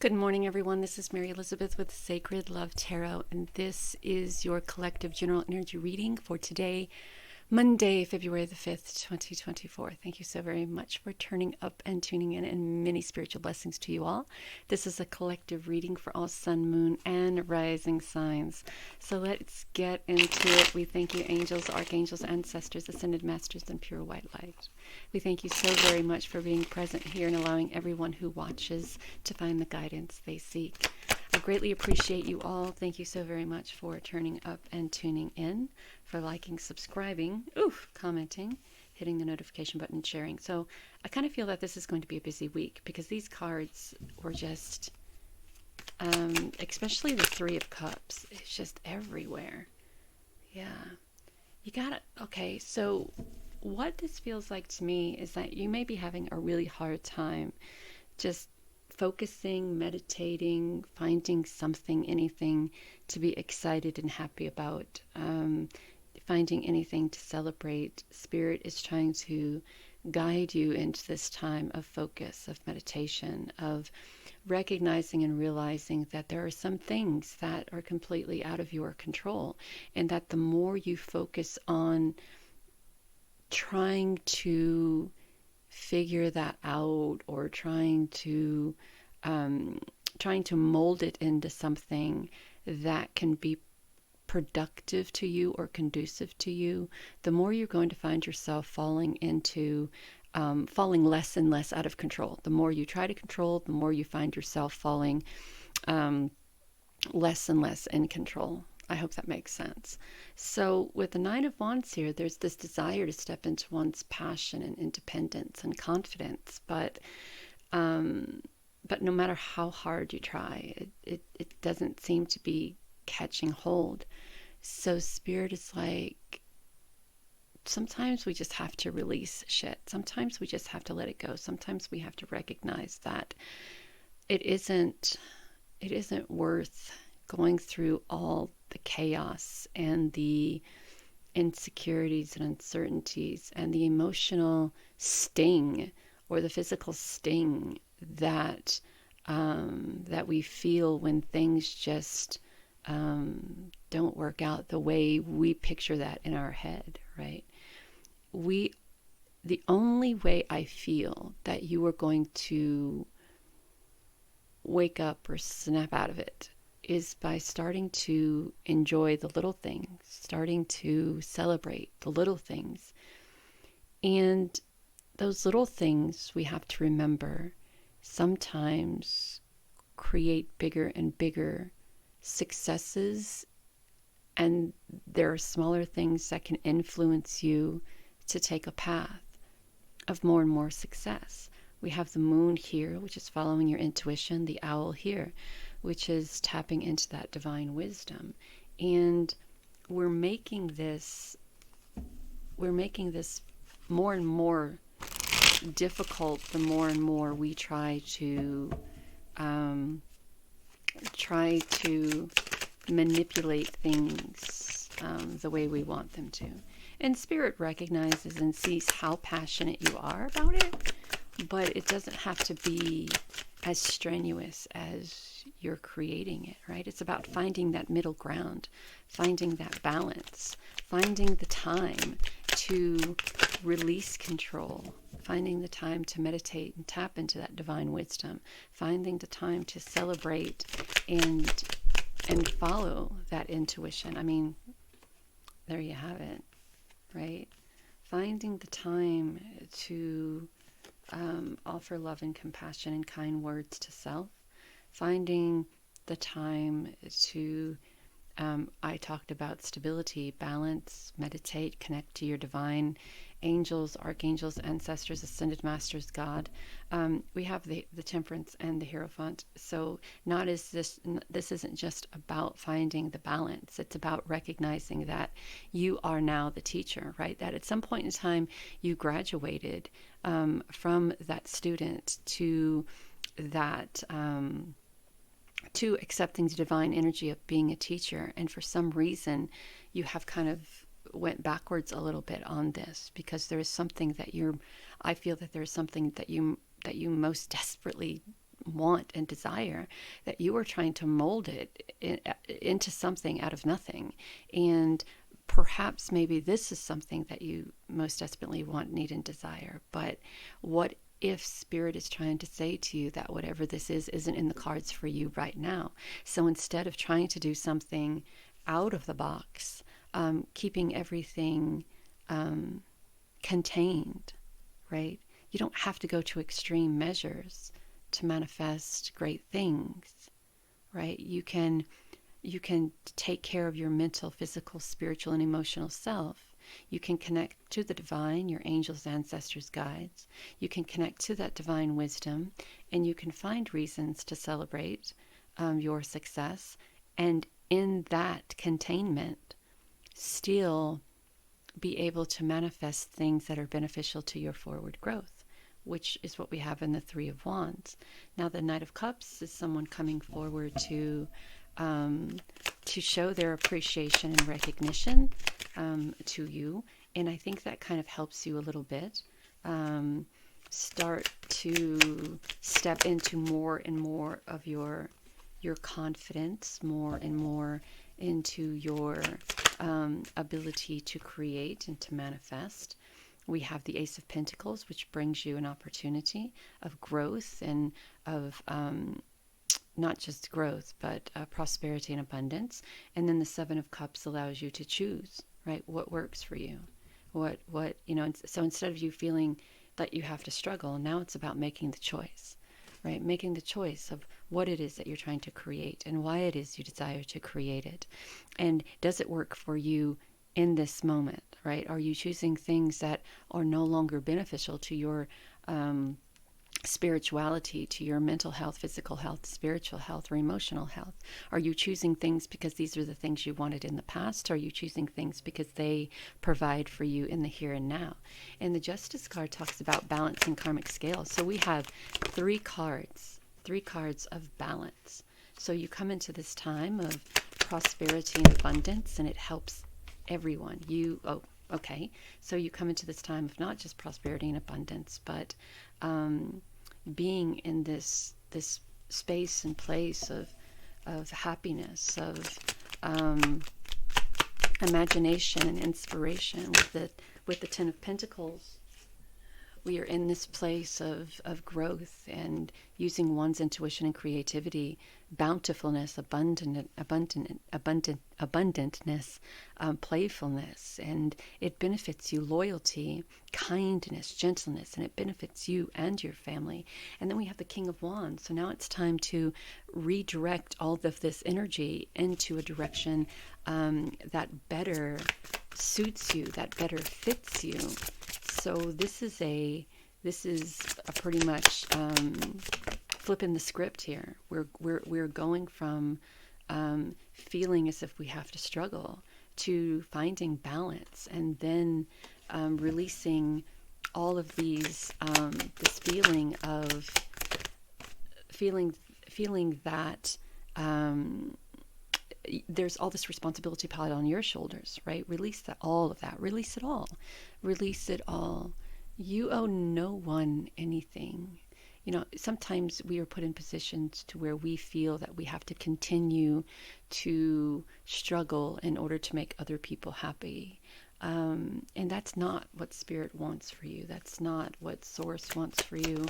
Good morning, everyone. This is Mary Elizabeth with Sacred Love Tarot, and this is your collective general energy reading for today, Monday, February the 5th, 2024. Thank you so very much for turning up and tuning in, and many spiritual blessings to you all. This is a collective reading for all sun, moon, and rising signs. So let's get into it. We thank you, angels, archangels, ancestors, ascended masters, and pure white light. We thank you so very much for being present here and allowing everyone who watches to find the guidance they seek. I greatly appreciate you all. Thank you so very much for turning up and tuning in, for liking, subscribing, commenting, hitting the notification button, sharing. So I kind of feel that this is going to be a busy week because these cards were just, especially the Three of Cups, it's just everywhere. Yeah. You got it. Okay, so what this feels like to me is that you may be having a really hard time just focusing, meditating, finding something, anything to be excited and happy about, finding anything to celebrate. Spirit is trying to guide you into this time of focus, of meditation, of recognizing and realizing that there are some things that are completely out of your control, and that the more you focus on trying to figure that out, or trying to mold it into something that can be productive to you or conducive to you, the more you're going to find yourself falling less and less out of control. The more you try to control, the more you find yourself falling less and less in control. I hope that makes sense. So with the Nine of Wands here, there's this desire to step into one's passion and independence and confidence, but no matter how hard you try, it doesn't seem to be catching hold. So Spirit is like, sometimes we just have to release shit. Sometimes we just have to let it go. Sometimes we have to recognize that it isn't worth going through all the chaos and the insecurities and uncertainties and the emotional sting or the physical sting that we feel when things just don't work out the way we picture that in our head, right? The only way I feel that you are going to wake up or snap out of it is by starting to enjoy the little things, starting to celebrate the little things. And those little things, we have to remember, sometimes create bigger and bigger successes, and there are smaller things that can influence you to take a path of more and more success. We have the moon here, which is following your intuition, the owl here, which is tapping into that divine wisdom. And we're making this more and more difficult the more and more we try to manipulate things the way we want them to. And Spirit recognizes and sees how passionate you are about it, but it doesn't have to be as strenuous as you're creating it, right? It's about finding that middle ground, finding that balance, finding the time to release control, finding the time to meditate and tap into that divine wisdom, finding the time to celebrate and follow that intuition. I mean, there you have it, right? Finding the time to offer love and compassion and kind words to self. Finding the time to, I talked about stability, balance, meditate, connect to your divine angels, archangels, ancestors, ascended masters, God. We have the Temperance and the Hierophant. So this isn't just about finding the balance. It's about recognizing that you are now the teacher, right? That at some point in time you graduated from that student to that to accepting the divine energy of being a teacher. And for some reason you have kind of went backwards a little bit on this, because there is something that I feel that there's something that you most desperately want and desire, that you are trying to mold it into something out of nothing. And perhaps maybe this is something that you most desperately want, need, and desire. But what if Spirit is trying to say to you that whatever this is isn't in the cards for you right now? So instead of trying to do something out of the box, keeping everything contained, right? You don't have to go to extreme measures to manifest great things, right? You can take care of your mental, physical, spiritual, and emotional self. You can connect to the divine, your angels, ancestors, guides. You can connect to that divine wisdom, and you can find reasons to celebrate your success. And in that containment, still be able to manifest things that are beneficial to your forward growth, which is what we have in the Three of Wands. Now, the Knight of Cups is someone coming forward to show their appreciation and recognition to you. And I think that kind of helps you a little bit start to step into more and more of your confidence, more and more into your ability to create and to manifest. We have the Ace of Pentacles, which brings you an opportunity of growth and of not just growth, but prosperity and abundance. And then the Seven of Cups allows you to choose, right? What works for you? What so instead of you feeling that you have to struggle, now it's about making the choice, right? Making the choice of what it is that you're trying to create and why it is you desire to create it. And does it work for you in this moment, right? Are you choosing things that are no longer beneficial to your spirituality, to your mental health, physical health, spiritual health, or emotional health? Are you choosing things because these are the things you wanted in the past? Or are you choosing things because they provide for you in the here and now? And the Justice card talks about balancing karmic scales. So we have three cards of balance. So you come into this time of prosperity and abundance, and it helps everyone. So you come into this time of not just prosperity and abundance, but being in this space and place of happiness, of imagination and inspiration. With the Ten of Pentacles, we are in this place of growth and using one's intuition and creativity, bountifulness, abundantness, playfulness, and it benefits you. Loyalty, kindness, gentleness, and it benefits you and your family. And then we have the King of Wands. So now it's time to redirect all of this energy into a direction that better suits you, that better fits you. So this is a pretty much flipping the script here. We're going from feeling as if we have to struggle to finding balance, and then releasing all of these this feeling that there's all this responsibility piled on your shoulders, right? Release all of that. Release it all. Release it all. You owe no one anything. Sometimes we are put in positions to where we feel that we have to continue to struggle in order to make other people happy. And that's not what Spirit wants for you. That's not what Source wants for you.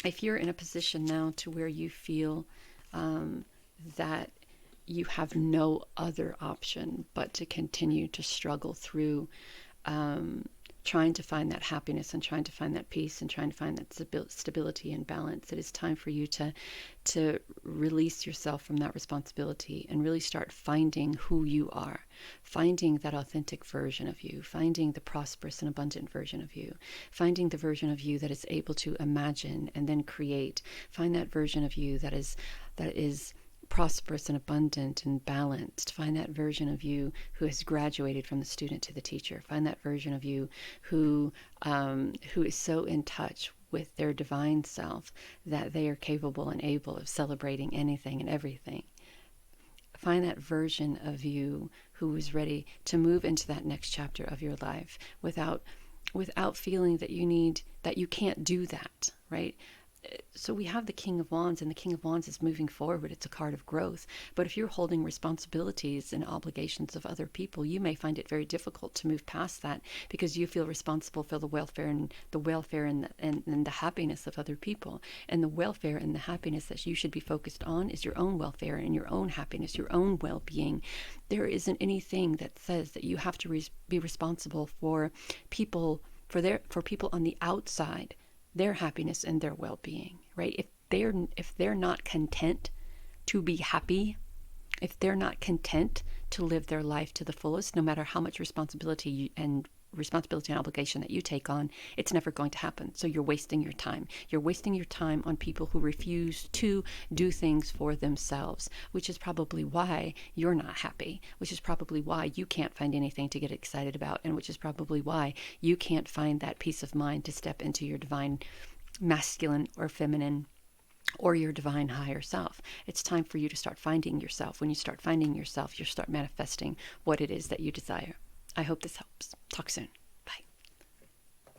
If you're in a position now to where you feel that you have no other option but to continue to struggle through trying to find that happiness and trying to find that peace and trying to find that stability and balance, it is time for you to release yourself from that responsibility and really start finding who you are, finding that authentic version of you, finding the prosperous and abundant version of you, finding the version of you that is able to imagine and then create. Find that version of you that is prosperous and abundant and balanced. Find that version of you who has graduated from the student to the teacher. Find that version of you who is so in touch with their divine self that they are capable and able of celebrating anything and everything. Find that version of you who is ready to move into that next chapter of your life without feeling that you can't do that, right? So we have the King of Wands, and the King of Wands is moving forward. It's a card of growth. But if you're holding responsibilities and obligations of other people, you may find it very difficult to move past that because you feel responsible for the welfare and the happiness of other people. And the welfare and the happiness that you should be focused on is your own welfare and your own happiness, your own well-being. There isn't anything that says that you have to be responsible for people for people on the outside, their happiness and their well-being, right? If they're not content to be happy, if they're not content to live their life to the fullest, no matter how much responsibility and obligation that you take on, it's never going to happen. So you're wasting your time. You're wasting your time on people who refuse to do things for themselves, which is probably why you're not happy, which is probably why you can't find anything to get excited about, and which is probably why you can't find that peace of mind to step into your divine masculine or feminine or your divine higher self. It's time for you to start finding yourself. When you start finding yourself, you'll start manifesting what it is that you desire. I hope this helps. Talk soon.